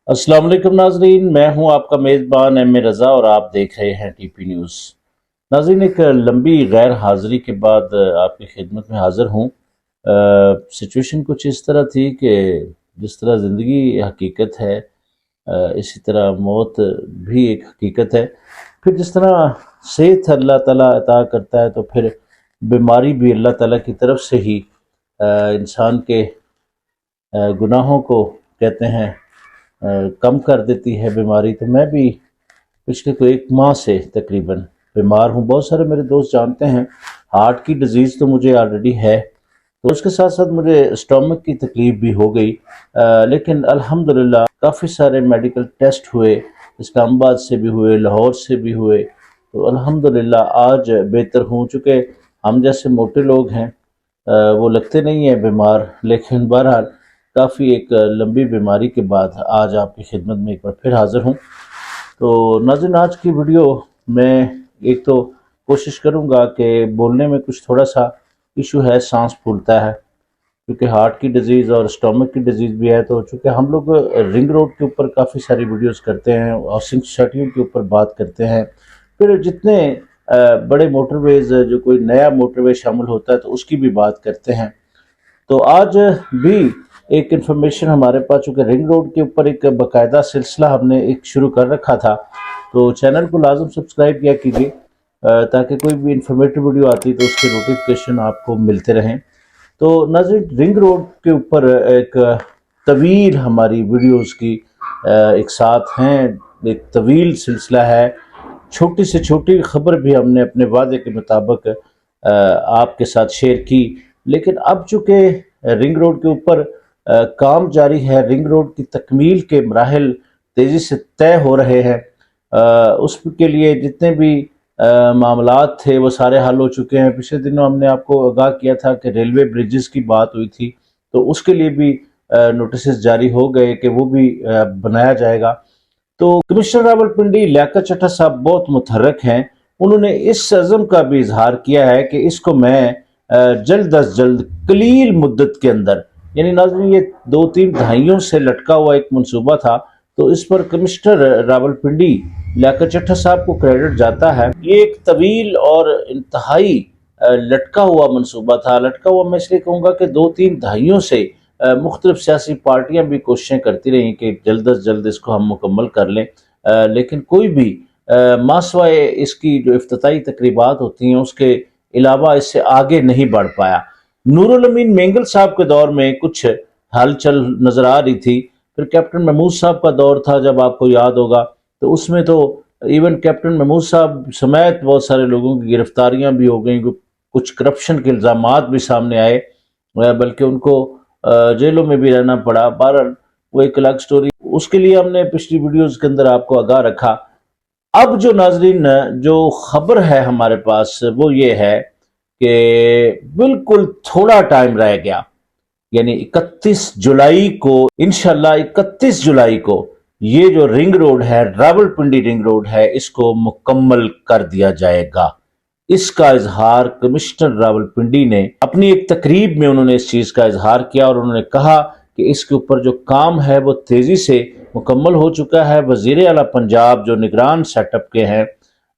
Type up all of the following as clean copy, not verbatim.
अस्सलाम वालेकुम नाजरीन, मैं हूं आपका मेज़बान एम ए रज़ा और आप देख रहे हैं टीपी न्यूज़। नाजरीन, एक लंबी गैर हाज़िरी के बाद आपकी खिदमत में हाज़िर हूं। सिचुएशन कुछ इस तरह थी कि जिस तरह ज़िंदगी हकीकत है, इसी तरह मौत भी एक हकीकत है। फिर जिस तरह सेहत अल्लाह ताला अता करता है, तो फिर बीमारी भी अल्लाह ताला की तरफ से ही इंसान के गुनाहों को कहते हैं कम कर देती है बीमारी। तो मैं भी पिछले कोई एक माह से तकरीबन बीमार हूँ। बहुत सारे मेरे दोस्त जानते हैं, हार्ट की डिजीज़ तो मुझे ऑलरेडी है, तो उसके साथ साथ मुझे स्टमक की तकलीफ भी हो गई। लेकिन अल्हम्दुलिल्लाह काफ़ी सारे मेडिकल टेस्ट हुए, इस्लामाबाद से भी हुए, लाहौर से भी हुए, तो अल्हम्दुलिल्लाह आज बेहतर हूँ। चूँकि हम जैसे मोटे लोग हैं, वो लगते नहीं हैं बीमार, लेकिन बहरहाल काफ़ी एक लंबी बीमारी के बाद आज आपकी खिदमत में एक बार फिर हाज़िर हूँ। तो नाज़रीन, आज की वीडियो में एक तो कोशिश करूँगा कि बोलने में कुछ थोड़ा सा इशू है, सांस फूलता है क्योंकि हार्ट की डिज़ीज़ और स्टमक की डिज़ीज़ भी है। तो चूँकि हम लोग रिंग रोड के ऊपर काफ़ी सारी वीडियोस करते हैं, हाउसिंग सोसाइटियों के ऊपर बात करते हैं, फिर जितने बड़े मोटरवेज़ जो कोई नया मोटरवे शामिल होता है तो उसकी भी बात करते हैं। तो आज भी एक इन्फॉर्मेशन हमारे पास, चूँकि रिंग रोड के ऊपर एक बाकायदा सिलसिला हमने एक शुरू कर रखा था, तो चैनल को लाजम सब्सक्राइब किया कीजिए ताकि कोई भी इंफॉर्मेटिव वीडियो आती तो उसके नोटिफिकेशन आपको मिलते रहें। तो नाज़रीन, रिंग रोड के ऊपर एक तवील हमारी वीडियोस की एक साथ हैं, एक तवील सिलसिला है। छोटी से छोटी खबर भी हमने अपने वादे के मुताबिक आपके साथ शेयर की, लेकिन अब चूँकि रिंग रोड के ऊपर काम जारी है, रिंग रोड की तकमील के मराहल तेज़ी से तय हो रहे हैं, उसके लिए जितने भी मामलात थे वो सारे हल हो चुके हैं। पिछले दिनों हमने आपको आगाह किया था कि रेलवे ब्रिजेस की बात हुई थी, तो उसके लिए भी नोटिस जारी हो गए कि वो भी बनाया जाएगा। तो कमिश्नर रावलपिंडी लियाकत चट्टा साहब बहुत मुतहर्रिक हैं। उन्होंने इस अज़म का भी इजहार किया है कि इसको मैं जल्द अज जल्द कलील मुद्दत के अंदर, यानी नाज़रीन ये 2-3 दहाइयों से लटका हुआ एक मनसूबा था, तो इस पर कमिश्नर रावलपिंडी लियाकत चट्टा साहब को क्रेडिट जाता है। ये एक तवील और इंतहाई लटका हुआ मनसूबा था। लटका हुआ मैं इसलिए कहूँगा कि 2-3 दहाइयों से मुख्तलिफ सियासी पार्टियां भी कोशिशें करती रही कि जल्द अज जल्द इसको हम मुकम्मल कर लें, लेकिन कोई भी मासवाए इसकी जो इफ्तिताई तकरीबात होती हैं उसके अलावा इससे आगे नहीं बढ़ पाया। नूरुल अमीन मेंगल साहब के दौर में कुछ हलचल नजर आ रही थी, फिर कैप्टन महमूद साहब का दौर था, जब आपको याद होगा, तो उसमें तो इवन कैप्टन महमूद साहब समेत बहुत सारे लोगों की गिरफ्तारियां भी हो गई, कुछ करप्शन के इल्ज़ामात भी सामने आए, बल्कि उनको जेलों में भी रहना पड़ा। बहरहाल वो एक अलग स्टोरी, उसके लिए हमने पिछली वीडियोस के अंदर आपको आगाह रखा। अब जो नाजरीन जो खबर है हमारे पास वो ये है कि बिल्कुल थोड़ा टाइम रह गया, यानी 31 जुलाई को, इंशाल्लाह 31 जुलाई को ये जो रिंग रोड है, रावलपिंडी रिंग रोड है, इसको मुकम्मल कर दिया जाएगा। इसका इजहार कमिश्नर रावलपिंडी ने अपनी एक तकरीब में उन्होंने इस चीज का इजहार किया और उन्होंने कहा कि इसके ऊपर जो काम है वो तेजी से मुकम्मल हो चुका है। वजीर आला पंजाब जो निगरान सेटअप के हैं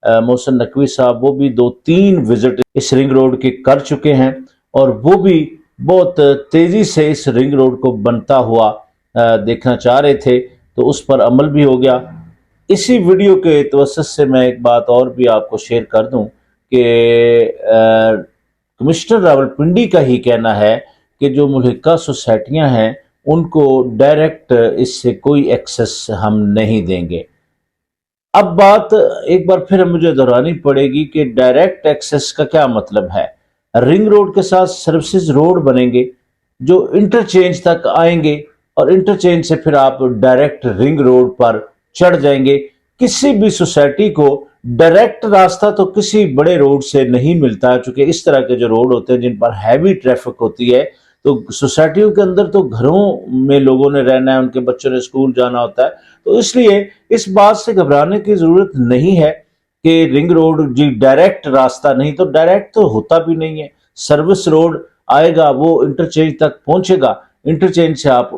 मोहसिन नकवी साहब, वो भी 2-3 विजिट इस रिंग रोड के कर चुके हैं और वो भी बहुत तेजी से इस रिंग रोड को बनता हुआ देखना चाह रहे थे, तो उस पर अमल भी हो गया। इसी वीडियो के तवस्सुत से मैं एक बात और भी आपको शेयर कर दूं कि कमिश्नर रावलपिंडी का ही कहना है कि जो मुल्हिका सोसाइटियां हैं उनको डायरेक्ट इससे कोई एक्सेस हम नहीं देंगे। अब बात एक बार फिर मुझे दोहरानी पड़ेगी कि डायरेक्ट एक्सेस का क्या मतलब है। रिंग रोड के साथ सर्विसेज रोड बनेंगे जो इंटरचेंज तक आएंगे और इंटरचेंज से फिर आप डायरेक्ट रिंग रोड पर चढ़ जाएंगे। किसी भी सोसाइटी को डायरेक्ट रास्ता तो किसी बड़े रोड से नहीं मिलता है, क्योंकि इस तरह के जो रोड होते हैं जिन पर हैवी ट्रैफिक होती है, तो सोसाइटियों के अंदर तो घरों में लोगों ने रहना है, उनके बच्चों ने स्कूल जाना होता है, तो इसलिए इस बात से घबराने की जरूरत नहीं है कि रिंग रोड जी डायरेक्ट रास्ता नहीं, तो डायरेक्ट तो होता भी नहीं है। सर्विस रोड आएगा, वो इंटरचेंज तक पहुंचेगा, انٹرچینج سے آپ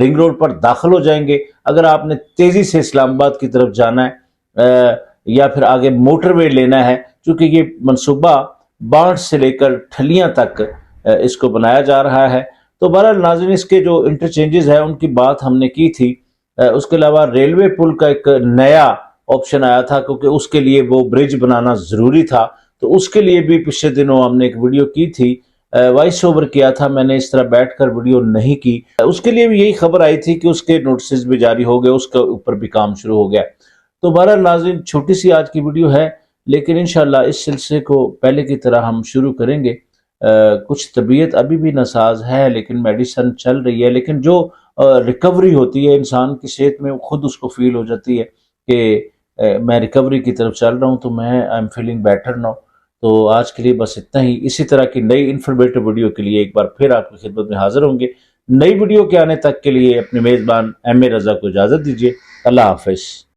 رنگ روڈ پر داخل ہو جائیں گے. اگر آپ نے تیزی سے اسلام آباد کی طرف جانا ہے یا پھر آگے موٹر وے لینا ہے، چونکہ یہ منصوبہ بانٹ سے لے کر ٹھلیاں تک اس کو بنایا جا رہا ہے. تو بہرحال ناظرین، اس کے جو انٹرچینجز ہیں ان کی بات ہم نے کی تھی. اس کے علاوہ ریلوے پل کا ایک نیا آپشن آیا تھا، کیونکہ اس کے لیے وہ برج بنانا ضروری تھا. تو اس کے لیے بھی پچھلے دنوں ہم نے ایک ویڈیو کی تھی، وائس اوور کیا تھا میں نے، اس طرح بیٹھ کر ویڈیو نہیں کی. اس کے لیے بھی یہی خبر آئی تھی کہ اس کے نوٹسز بھی جاری ہو گئے، اس کے اوپر بھی کام شروع ہو گیا. تو بہرحال ناظرین، چھوٹی سی آج کی ویڈیو ہے، لیکن انشاءاللہ اس سلسلے کو پہلے کی طرح ہم شروع کریں گے. کچھ طبیعت ابھی بھی ناساز ہے، لیکن میڈیسن چل رہی ہے. لیکن جو ریکوری ہوتی ہے انسان کی صحت میں، خود اس کو فیل ہو جاتی ہے کہ میں ریکوری کی طرف چل رہا ہوں، تو میں I am feeling better now. تو آج کے لیے بس اتنا ہی. اسی طرح کی نئی انفارمیٹو ویڈیو کے لیے ایک بار پھر آپ کی خدمت میں حاضر ہوں گے. نئی ویڈیو کے آنے تک کے لیے اپنے میزبان ایم اے رضا کو اجازت دیجیے. اللہ حافظ.